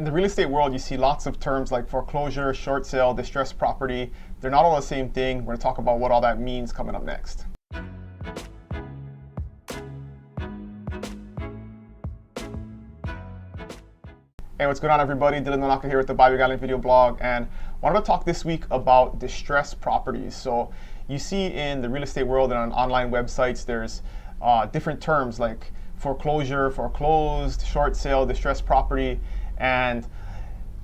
In the real estate world, you see lots of terms like foreclosure, short sale, distressed property. They're not all the same thing. We're going to talk about what all that means coming up next. Hey, what's going on, everybody? Dylan Nonaka here with the Buy Big Island video blog, and I wanted to talk this week about distressed properties. So you see in the real estate world and on online websites, there's different terms like foreclosure, foreclosed, short sale, distressed property. And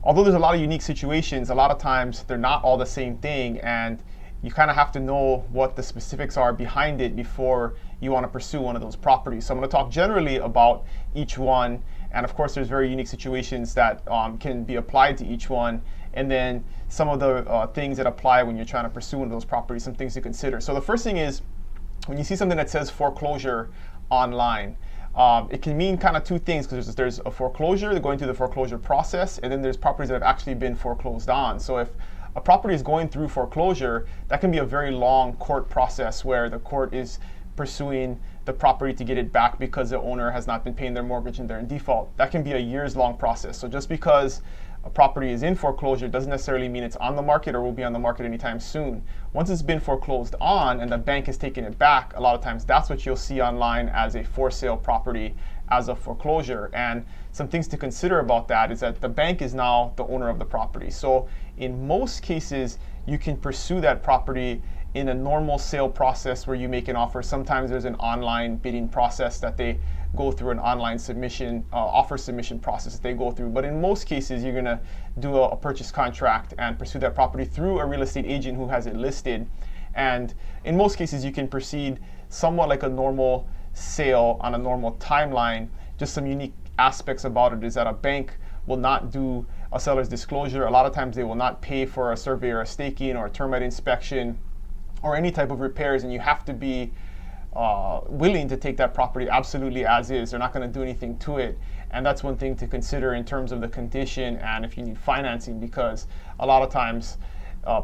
although there's a lot of unique situations, a lot of times they're not all the same thing, and you kind of have to know what the specifics are behind it before you want to pursue one of those properties. So I'm going to talk generally about each one, and of course there's very unique situations that can be applied to each one, and then some of the things that apply when you're trying to pursue one of those properties, some things to consider. So the first thing is, when you see something that says foreclosure online, it can mean kind of two things, because there's a foreclosure, they're going through the foreclosure process, and then there's properties that have actually been foreclosed on. So if a property is going through foreclosure, that can be a very long court process where the court is pursuing the property to get it back because the owner has not been paying their mortgage and they're in default. That can be a years-long process. So just because a property is in foreclosure doesn't necessarily mean it's on the market or will be on the market anytime soon. Once it's been foreclosed on and the bank has taken it back, a lot of times that's what you'll see online as a for sale property, as a foreclosure. And some things to consider about that is that the bank is now the owner of the property. So in most cases, you can pursue that property in a normal sale process where you make an offer. Sometimes there's an online bidding process that they go through, an online submission, offer submission process that they go through. But in most cases, you're gonna do a purchase contract and pursue that property through a real estate agent who has it listed. And in most cases, you can proceed somewhat like a normal sale on a normal timeline. Just some unique aspects about it is that a bank will not do a seller's disclosure. A lot of times they will not pay for a survey or a staking or a termite inspection or any type of repairs, and you have to be willing to take that property absolutely as is. They're not going to do anything to it, and that's one thing to consider in terms of the condition and if you need financing, because a lot of times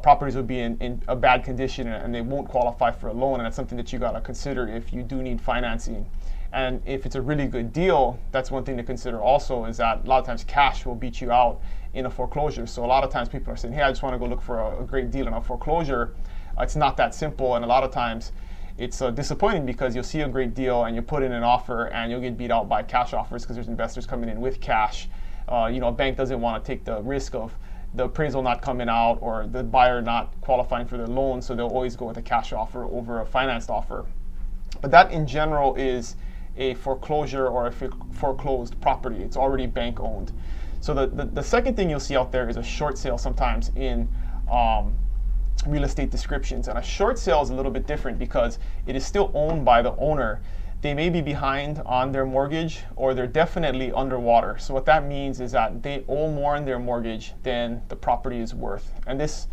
properties will be in a bad condition and they won't qualify for a loan, and that's something that you got to consider if you do need financing. And if it's a really good deal, that's one thing to consider also, is that a lot of times cash will beat you out in a foreclosure. So a lot of times people are saying, hey, I just want to go look for a great deal in a foreclosure. It's not that simple, and a lot of times it's disappointing because you'll see a great deal and you put in an offer and you'll get beat out by cash offers because there's investors coming in with cash. A bank doesn't want to take the risk of the appraisal not coming out or the buyer not qualifying for their loan, so they'll always go with a cash offer over a financed offer. But that in general is a foreclosure or a foreclosed property. It's already bank owned. So the second thing you'll see out there is a short sale sometimes in real estate descriptions. And a short sale is a little bit different because it is still owned by the owner. They may be behind on their mortgage, or they're definitely underwater. So what that means is that they owe more on their mortgage than the property is worth. And this,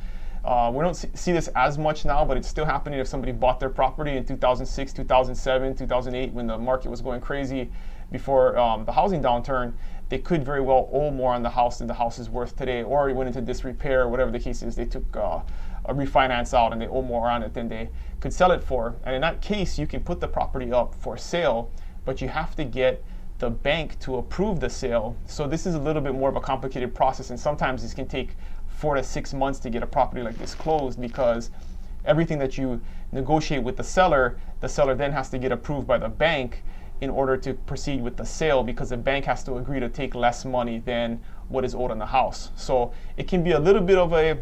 we don't see this as much now, but it's still happening if somebody bought their property in 2006, 2007, 2008, when the market was going crazy before the housing downturn. They could very well owe more on the house than the house is worth today, or it went into disrepair, whatever the case is. They took a refinance out and they owe more on it than they could sell it for. And in that case, you can put the property up for sale, but you have to get the bank to approve the sale. So this is a little bit more of a complicated process, and sometimes this can take 4 to 6 months to get a property like this closed, because everything that you negotiate with the seller then has to get approved by the bank in order to proceed with the sale, because the bank has to agree to take less money than what is owed on the house. So it can be a little bit of a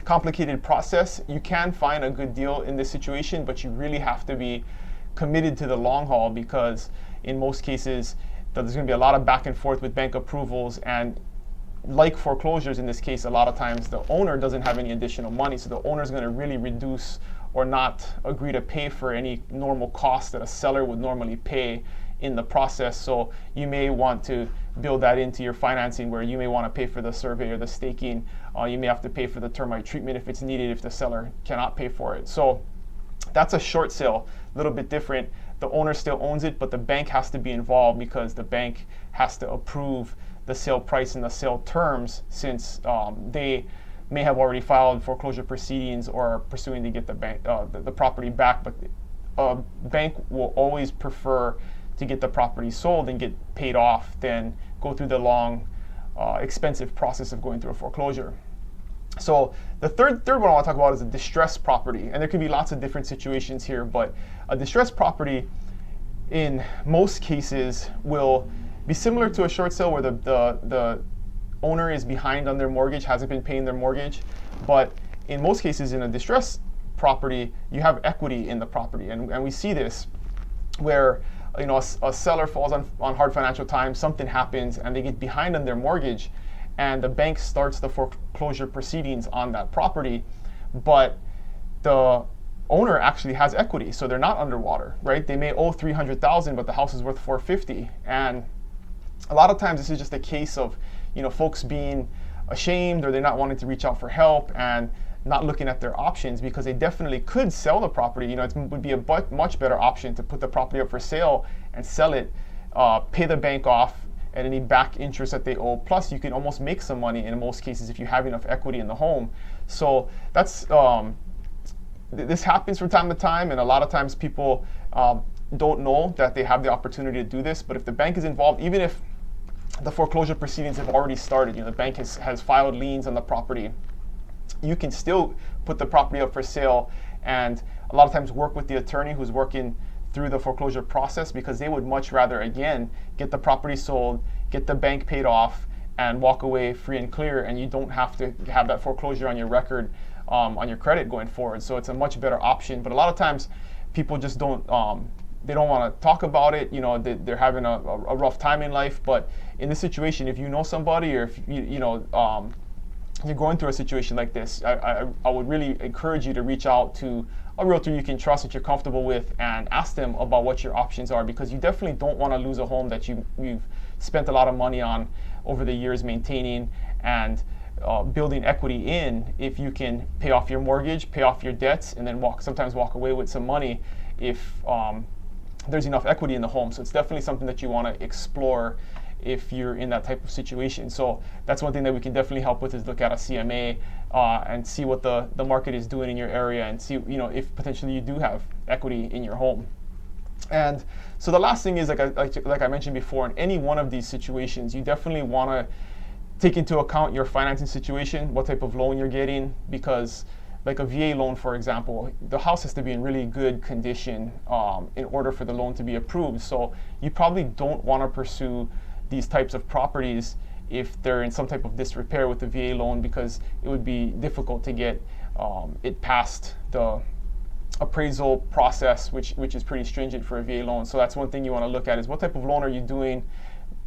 complicated process. You can find a good deal in this situation, but you really have to be committed to the long haul, because in most cases there's going to be a lot of back and forth with bank approvals, and like foreclosures in this case, a lot of times the owner doesn't have any additional money, so the owner is going to really reduce or not agree to pay for any normal costs that a seller would normally pay in the process. So you may want to build that into your financing, where you may want to pay for the survey or the staking. You may have to pay for the termite treatment if it's needed, if the seller cannot pay for it. So that's a short sale, a little bit different. The owner still owns it, but the bank has to be involved, because the bank has to approve the sale price and the sale terms, since they may have already filed foreclosure proceedings or are pursuing to get the property back. But a bank will always prefer to get the property sold and get paid off than go through the long expensive process of going through a foreclosure. So the third one I want to talk about is a distressed property, and there could be lots of different situations here, but a distressed property in most cases will be similar to a short sale where the owner is behind on their mortgage, hasn't been paying their mortgage, but in most cases in a distressed property, you have equity in the property, and we see this where a seller falls on hard financial times, something happens, and they get behind on their mortgage, and the bank starts the foreclosure proceedings on that property, but the owner actually has equity, so they're not underwater, right? They may owe $300,000, but the house is worth $450,000, and a lot of times this is just a case of folks being ashamed, or they're not wanting to reach out for help and not looking at their options, because they definitely could sell the property. It would be a much better option to put the property up for sale and sell it, pay the bank off and any back interest that they owe. Plus, you can almost make some money in most cases if you have enough equity in the home. So that's this happens from time to time, and a lot of times people don't know that they have the opportunity to do this. But if the bank is involved, even if the foreclosure proceedings have already started, the bank has filed liens on the property, you can still put the property up for sale, and a lot of times work with the attorney who's working through the foreclosure process, because they would much rather, again, get the property sold, get the bank paid off, and walk away free and clear, and you don't have to have that foreclosure on your record, on your credit going forward. So it's a much better option. But a lot of times people just don't they don't want to talk about it. They're having a rough time in life. But in this situation, if you know somebody, or if you're going through a situation like this, I would really encourage you to reach out to a realtor you can trust, that you're comfortable with, and ask them about what your options are, because you definitely don't want to lose a home that you've spent a lot of money on over the years maintaining and building equity in, if you can pay off your mortgage, pay off your debts, and then sometimes walk away with some money if there's enough equity in the home. So it's definitely something that you want to explore if you're in that type of situation. So that's one thing that we can definitely help with, is look at a CMA and see what the market is doing in your area, and see if potentially you do have equity in your home. And so the last thing is, like I mentioned before, in any one of these situations, you definitely want to take into account your financing situation, what type of loan you're getting, because like a VA loan, for example, the house has to be in really good condition in order for the loan to be approved. So you probably don't want to pursue these types of properties if they're in some type of disrepair with the VA loan, because it would be difficult to get it past the appraisal process, which is pretty stringent for a VA loan. So that's one thing you want to look at, is what type of loan are you doing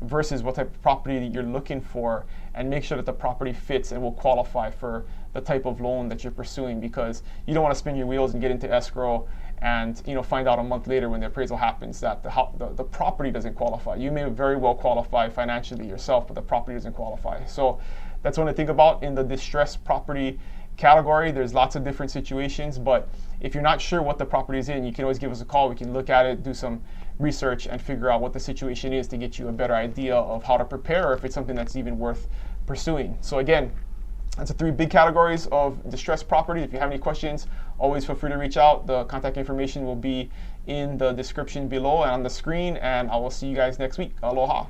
versus what type of property that you're looking for, and make sure that the property fits and will qualify for the type of loan that you're pursuing, because you don't want to spin your wheels and get into escrow and find out a month later when the appraisal happens that the property doesn't qualify. You may very well qualify financially yourself, but the property doesn't qualify. So that's one to think about in the distressed property category. There's lots of different situations, but if you're not sure what the property is in, you can always give us a call. We can look at it, do some research, and figure out what the situation is to get you a better idea of how to prepare, or if it's something that's even worth pursuing. So again, that's the 3 big categories of distressed property. If you have any questions, always feel free to reach out. The contact information will be in the description below and on the screen, and I will see you guys next week. Aloha.